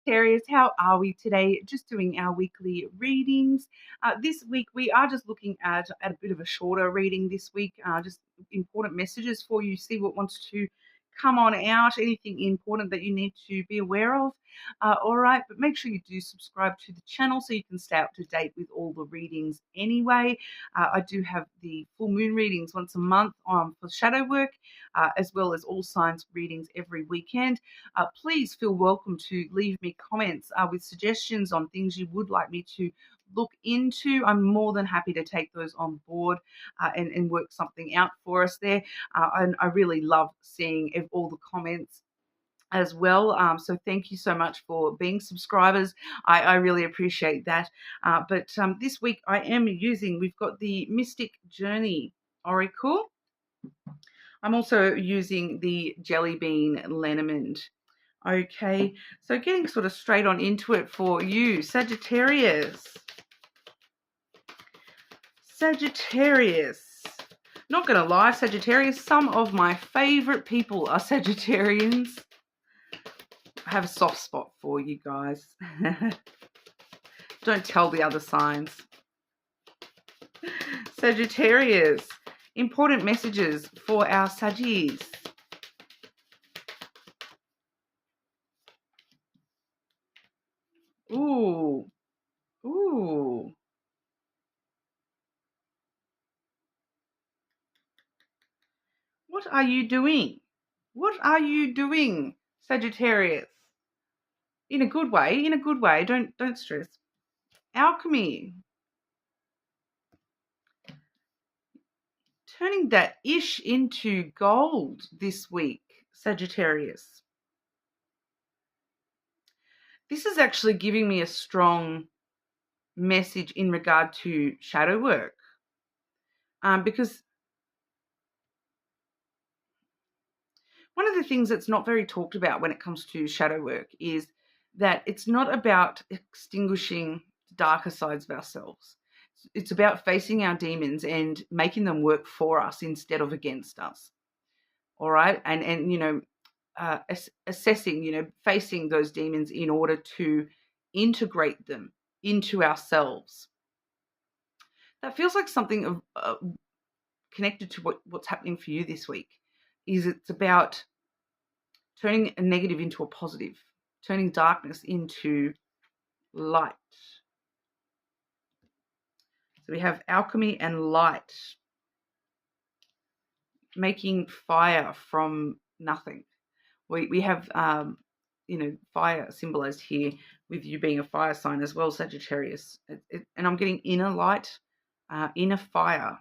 Sagittarius, how are we today? Just doing our weekly readings. This week we are just looking at a bit of a shorter reading this week, just important messages for you, see what wants to come on out, anything important that you need to be aware of. All right, but make sure you do subscribe to the channel so you can stay up to date with all the readings anyway. I do have the full moon readings once a month for shadow work, as well as all signs readings every weekend. Please feel welcome to leave me comments with suggestions on things you would like me to look into. I'm more than happy to take those on board and work something out for us there. And I really love seeing all the comments as well. So thank you so much for being subscribers. I really appreciate that. But this week I am we've got the Mystic Journey Oracle. I'm also using the Jelly Bean Lenormand. Okay, so getting sort of straight on into it for you, Sagittarius. Sagittarius. Not going to lie, Sagittarius, some of my favorite people are Sagittarians. I have a soft spot for you guys. Don't tell the other signs. Sagittarius. Important messages for our Saggies. Ooh. Ooh. What are you doing? What are you doing, Sagittarius? In a good way, Don't stress. Alchemy. Turning that ish into gold this week, Sagittarius. This is actually giving me a strong message in regard to shadow work. Because one of the things that's not very talked about when it comes to shadow work is that it's not about extinguishing the darker sides of ourselves. It's about facing our demons and making them work for us instead of against us. All right. And assessing, facing those demons in order to integrate them into ourselves. That feels like something connected to what's happening for you this week. It's about turning a negative into a positive, turning darkness into light. So we have alchemy and light, making fire from nothing. We have, fire symbolized here with you being a fire sign as well, Sagittarius. And I'm getting inner light, inner fire.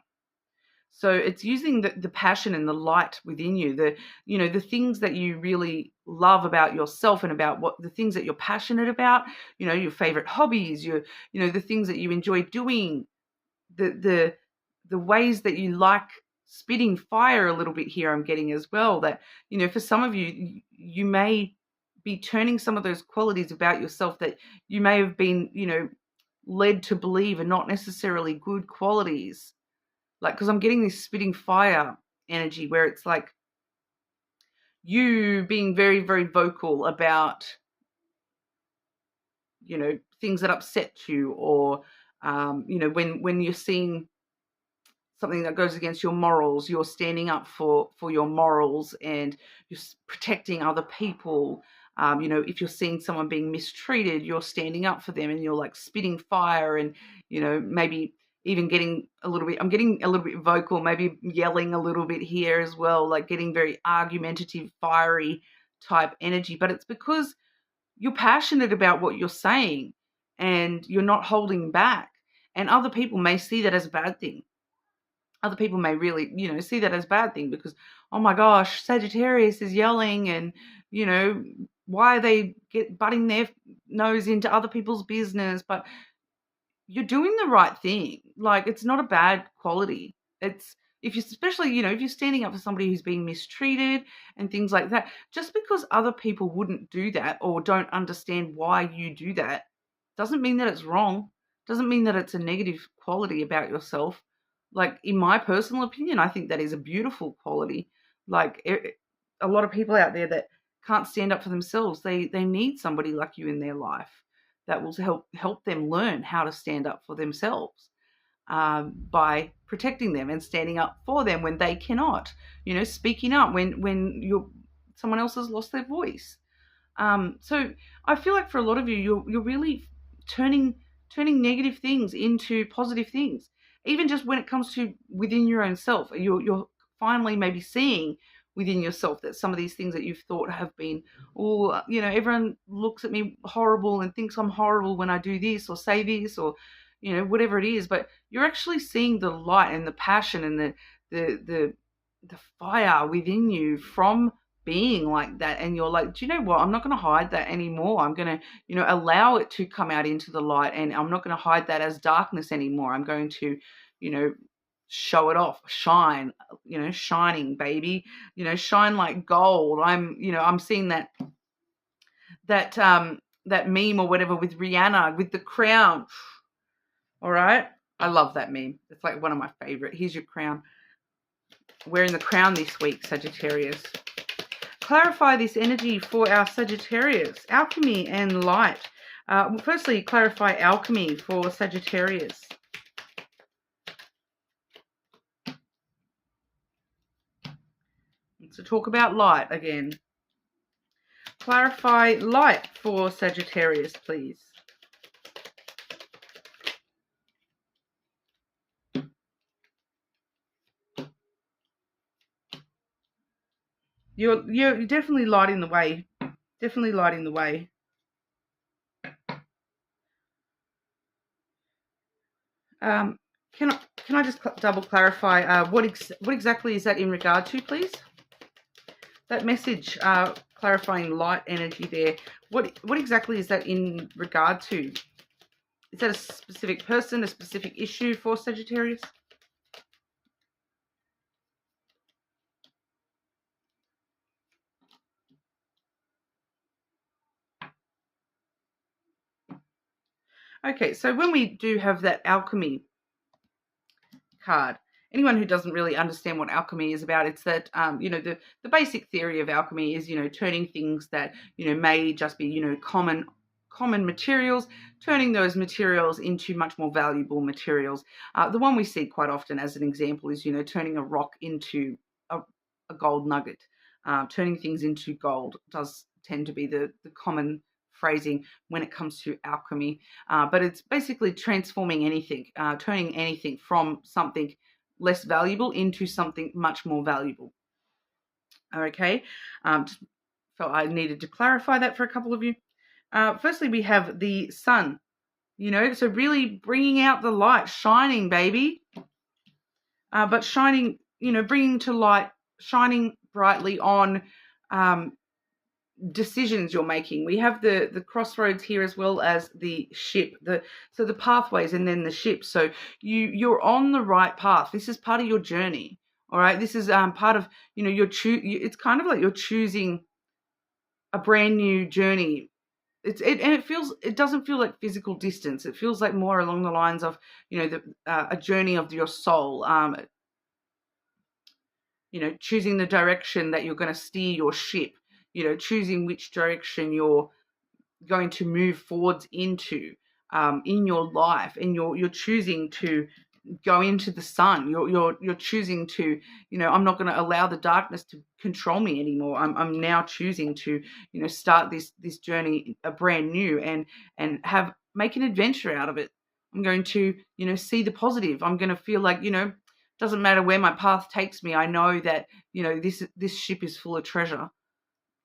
So it's using the passion and the light within you, the things that you really love about yourself and about the things that you're passionate about, your favorite hobbies, the things that you enjoy doing, the ways that you like spitting fire a little bit here I'm getting as well, that, for some of you, you may be turning some of those qualities about yourself that you may have been, led to believe are not necessarily good qualities. Like, because I'm getting this spitting fire energy where it's like you being very, very vocal about, things that upset you, or, when you're seeing something that goes against your morals, you're standing up for your morals and you're protecting other people. If you're seeing someone being mistreated, you're standing up for them and you're like spitting fire and, maybe even I'm getting a little bit vocal, maybe yelling a little bit here as well, like getting very argumentative, fiery type energy. But it's because you're passionate about what you're saying and you're not holding back. And other people may see that as a bad thing. Other people may really, see that as a bad thing because, oh my gosh, Sagittarius is yelling and, why are they butting their nose into other people's business? But you're doing the right thing. Like, it's not a bad quality. It's, especially, if you're standing up for somebody who's being mistreated and things like that, just because other people wouldn't do that or don't understand why you do that, doesn't mean that it's wrong. Doesn't mean that it's a negative quality about yourself. Like, in my personal opinion, I think that is a beautiful quality. Like, a lot of people out there that can't stand up for themselves. They need somebody like you in their life that will help them learn how to stand up for themselves, by protecting them and standing up for them when they cannot. Speaking up when someone else has lost their voice. So I feel like for a lot of you, you're really turning negative things into positive things. Even just when it comes to within your own self, you're finally maybe seeing within yourself that some of these things that you've thought have been, everyone looks at me horrible and thinks I'm horrible when I do this or say this or, whatever it is. But you're actually seeing the light and the passion and the fire within you from being like that, and you're like, do you know what, I'm not going to hide that anymore. I'm going to allow it to come out into the light, and I'm not going to hide that as darkness anymore. I'm going to show it off, shine, shining, baby, shine like gold. I'm seeing that meme or whatever with Rihanna with the crown. All right, I love that meme. It's like one of my favorite. Here's your crown. Wearing the crown this week, Sagittarius. Clarify this energy for our Sagittarius. Alchemy and light. Firstly, clarify alchemy for Sagittarius. So talk about light again. Clarify light for Sagittarius, please. You're definitely lighting the way. Definitely lighting the way. Can I just double clarify what exactly is that in regard to, please? That message, clarifying light energy there. What exactly is that in regard to? Is that a specific person, a specific issue for Sagittarius? Okay, so when we do have that alchemy card, anyone who doesn't really understand what alchemy is about, it's that, the basic theory of alchemy is, turning things that, may just be, common materials, turning those materials into much more valuable materials. The one we see quite often as an example is, turning a rock into a gold nugget. Turning things into gold does tend to be the common phrasing when it comes to alchemy, but it's basically transforming anything, turning anything from something less valuable into something much more valuable. Okay, just felt I needed to clarify that for a couple of you. Firstly, we have the sun, so really bringing out the light, shining, baby, but shining, bringing to light, shining brightly on decisions you're making. We have the crossroads here as well as the ship, so the pathways and then the ship. So you're on the right path. This is part of your journey. All right, this is part of it's kind of like you're choosing a brand new journey. It doesn't feel like physical distance. It feels like more along the lines of a journey of your soul. Choosing the direction that you're going to steer your ship. Choosing which direction you're going to move forwards into in your life, and you're choosing to go into the sun. You're choosing to, I'm not going to allow the darkness to control me anymore. I'm now choosing to, start this journey brand new and make an adventure out of it. I'm going to, see the positive. I'm going to feel like, doesn't matter where my path takes me. I know that, this ship is full of treasure.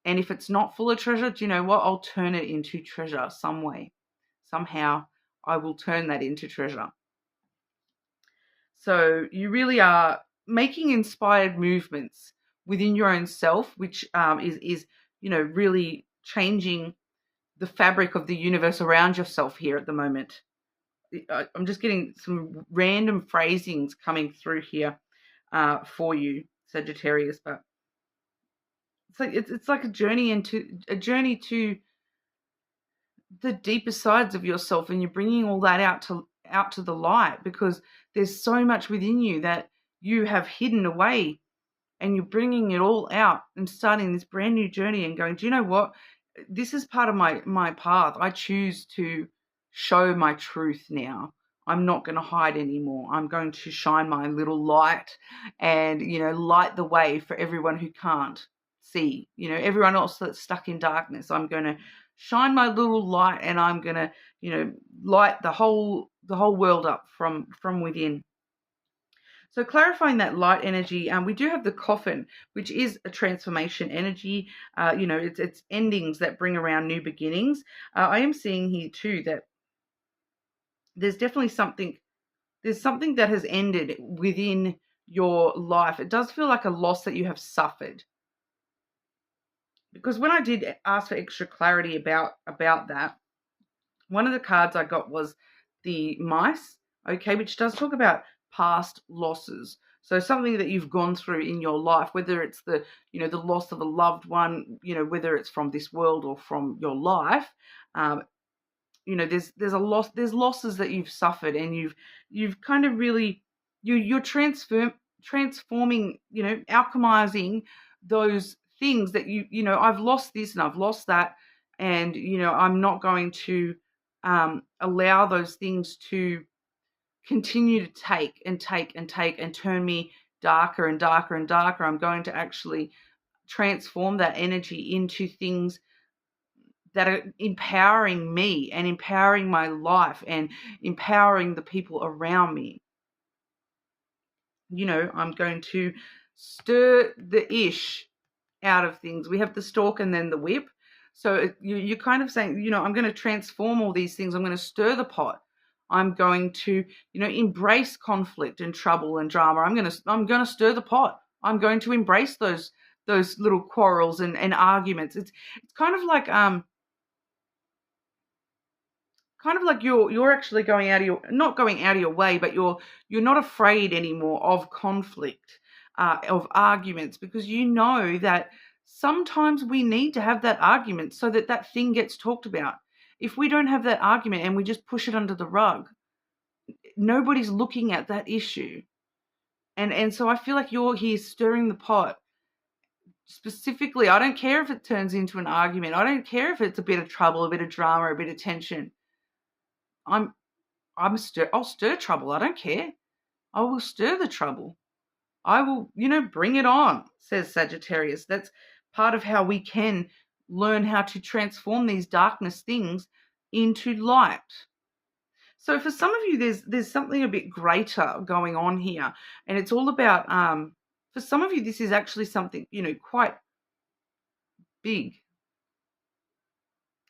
And if it's not full of treasure, do you know what? I'll turn it into treasure some way. Somehow I will turn that into treasure. So you really are making inspired movements within your own self, which is really changing the fabric of the universe around yourself here at the moment. I'm just getting some random phrasings coming through here for you, Sagittarius, but it's like a journey to the deeper sides of yourself, and you're bringing all that out to the light, because there's so much within you that you have hidden away and you're bringing it all out and starting this brand new journey and going, do you know what? This is part of my path. I choose to show my truth now. I'm not going to hide anymore. I'm going to shine my little light and, light the way for everyone who can't see, everyone else that's stuck in darkness. I'm going to shine my little light, and I'm going to, light the whole world up from within. So clarifying that light energy, we do have the coffin, which is a transformation energy. It's endings that bring around new beginnings. I am seeing here too that there's definitely something that has ended within your life. It does feel like a loss that you have suffered. Because when I did ask for extra clarity about that, one of the cards I got was the mice, okay, which does talk about past losses. So something that you've gone through in your life, whether it's the loss of a loved one, whether it's from this world or from your life, there's a loss, there's losses that you've suffered, and you've kind of really, you're transforming, alchemizing those things that I've lost this and I've lost that, and I'm not going to allow those things to continue to take and turn me darker and darker and darker. I'm going to actually transform that energy into things that are empowering me and empowering my life and empowering the people around me. I'm going to stir the ish out of things. We have the stalk and then the whip. So you're kind of saying, I'm going to transform all these things. I'm going to stir the pot. I'm going to, embrace conflict and trouble and drama. I'm going to stir the pot. I'm going to embrace those little quarrels and arguments. It's kind of like you're actually going out of not going out of your way, but you're not afraid anymore of conflict, of arguments, because that sometimes we need to have that argument so that thing gets talked about. If we don't have that argument and we just push it under the rug, nobody's looking at that issue. And so I feel like you're here stirring the pot. Specifically, I don't care if it turns into an argument. I don't care if it's a bit of trouble, a bit of drama, a bit of tension. I'll stir trouble. I don't care. I will stir the trouble. I will, bring it on, says Sagittarius. That's part of how we can learn how to transform these darkness things into light. So for some of you, there's something a bit greater going on here. And it's all about, for some of you, this is actually something, quite big.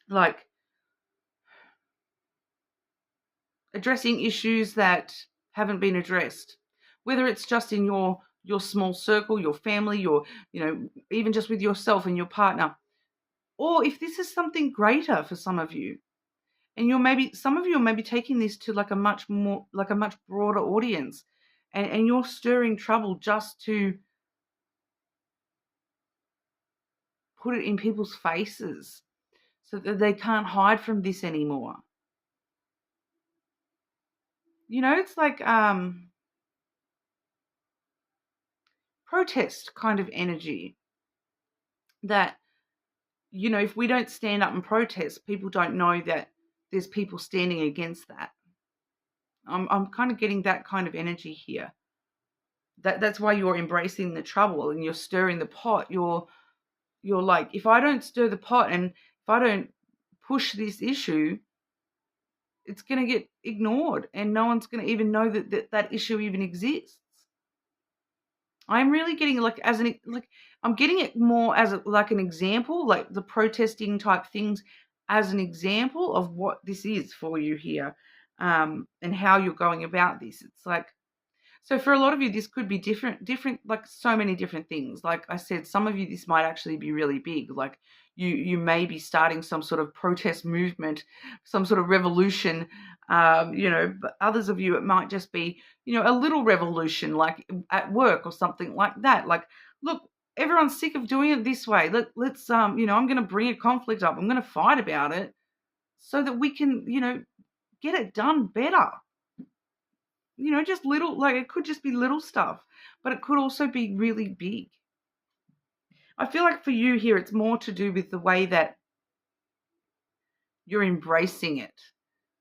Like addressing issues that haven't been addressed, whether it's just in your small circle, your family, your, even just with yourself and your partner, or if this is something greater for some of you, and some of you are maybe taking this to like a much broader audience, and you're stirring trouble just to put it in people's faces so that they can't hide from this anymore. It's like protest kind of energy that, if we don't stand up and protest, people don't know that there's people standing against that. I'm kind of getting that kind of energy here. That's why you're embracing the trouble and you're stirring the pot. You're like, if I don't stir the pot and if I don't push this issue, it's going to get ignored and no one's going to even know that issue even exists. I'm really getting I'm getting it more as an example, like the protesting type things as an example of what this is for you here, and how you're going about this. It's like, so for a lot of you, this could be different, like so many different things. Like I said, some of you, this might actually be really big. Like you may be starting some sort of protest movement, some sort of revolution, but others of you, it might just be, a little revolution, like at work or something like that. Like, look, everyone's sick of doing it this way. Let's, I'm going to bring a conflict up. I'm going to fight about it so that we can, get it done better. Just little, like it could just be little stuff, but it could also be really big. I feel like for you here, it's more to do with the way that you're embracing it.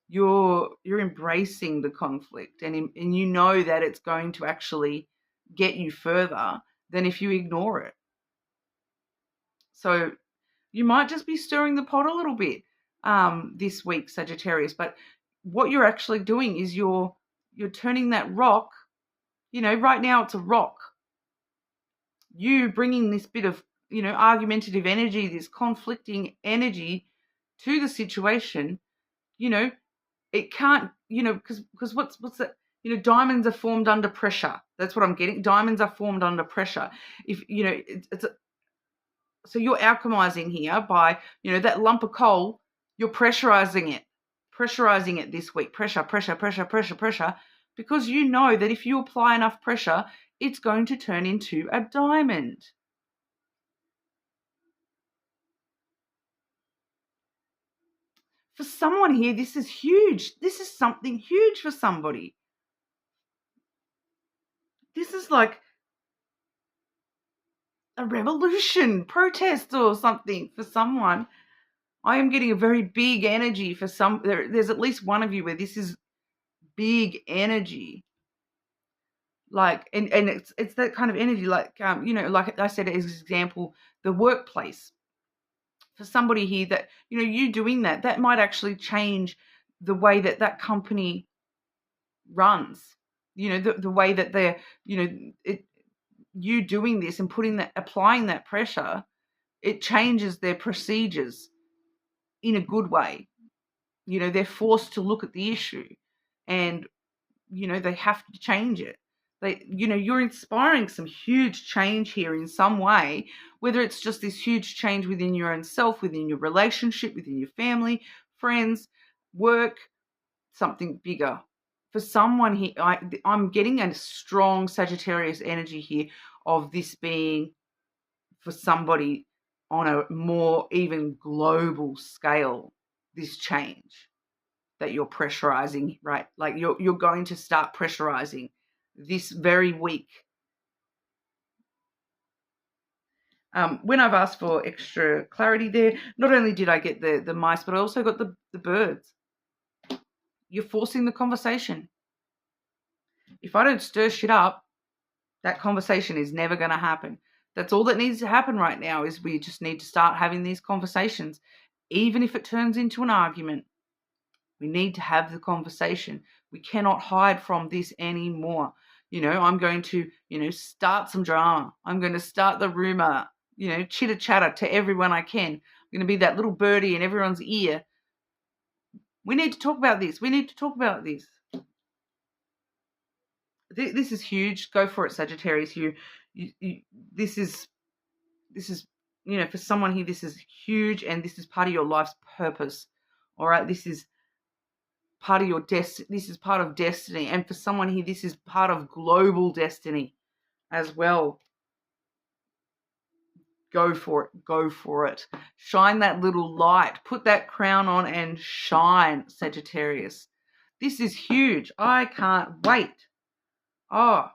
You're embracing the conflict, and you know that it's going to actually get you further than if you ignore it. So you might just be stirring the pot a little bit this week, Sagittarius. But what you're actually doing is you're turning that rock. Right now it's a rock. You bringing this bit of argumentative energy, this conflicting energy to the situation. It can't, because what's that? Diamonds are formed under pressure. That's what I'm getting. Diamonds are formed under pressure. If so you're alchemizing here by that lump of coal. You're pressurizing it this week. Pressure, because you know that if you apply enough pressure, it's going to turn into a diamond. For someone here, this is huge. This is something huge for somebody. This is like a revolution, protest or something for someone. I am getting a very big energy for some. There's at least one of you where this is big energy. Like, and it's that kind of energy, like, like I said as an example, the workplace. For somebody here that, you doing that might actually change the way that company runs. The way that they're, you doing this and applying that pressure, it changes their procedures in a good way. They're forced to look at the issue and, they have to change it. You're inspiring some huge change here in some way, whether it's just this huge change within your own self, within your relationship, within your family, friends, work, something bigger. For someone here, I'm getting a strong Sagittarius energy here of this being for somebody on a more even global scale, this change that you're pressurizing, right? Like you're going to start pressurizing this very week. When I've asked for extra clarity there, not only did I get the mice, but I also got the birds. You're forcing the conversation. If I don't stir shit up, that conversation is never going to happen. That's all that needs to happen right now, is we just need to start having these conversations. Even if it turns into an argument, we need to have the conversation. We cannot hide from this anymore. I'm going to, start some drama. I'm going to start the rumor, chitter chatter to everyone I can. I'm going to be that little birdie in everyone's ear. We need to talk about this. We need to talk about this. This is huge. Go for it, Sagittarius. This is, for someone here, this is huge, and this is part of your life's purpose. All right, this is part of your destiny. This is part of destiny, and for someone here, this is part of global destiny as well. Go for it. Go for it. Shine that little light. Put that crown on and shine, Sagittarius. This is huge. I can't wait. Oh,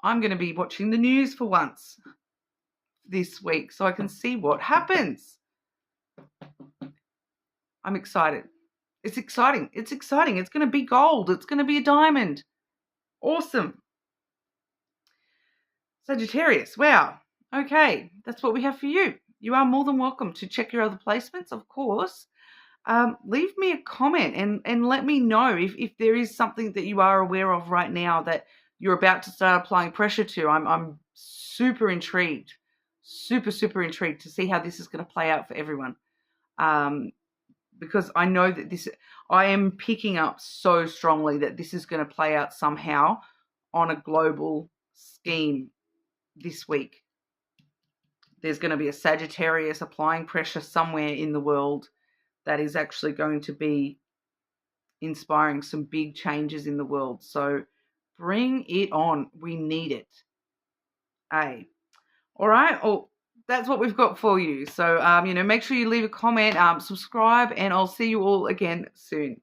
I'm going to be watching the news for once this week so I can see what happens. I'm excited. It's exciting. It's exciting. It's going to be gold. It's going to be a diamond. Awesome. Sagittarius, wow. Okay, that's what we have for you. You are more than welcome to check your other placements, of course. Leave me a comment and let me know if there is something that you are aware of right now that you're about to start applying pressure to. I'm super intrigued, super intrigued to see how this is going to play out for everyone. Because I know that I am picking up so strongly that this is going to play out somehow on a global scheme this week. There's going to be a Sagittarius applying pressure somewhere in the world that is actually going to be inspiring some big changes in the world. So bring it on. We need it. All right. Oh, that's what we've got for you. So, make sure you leave a comment, subscribe, and I'll see you all again soon.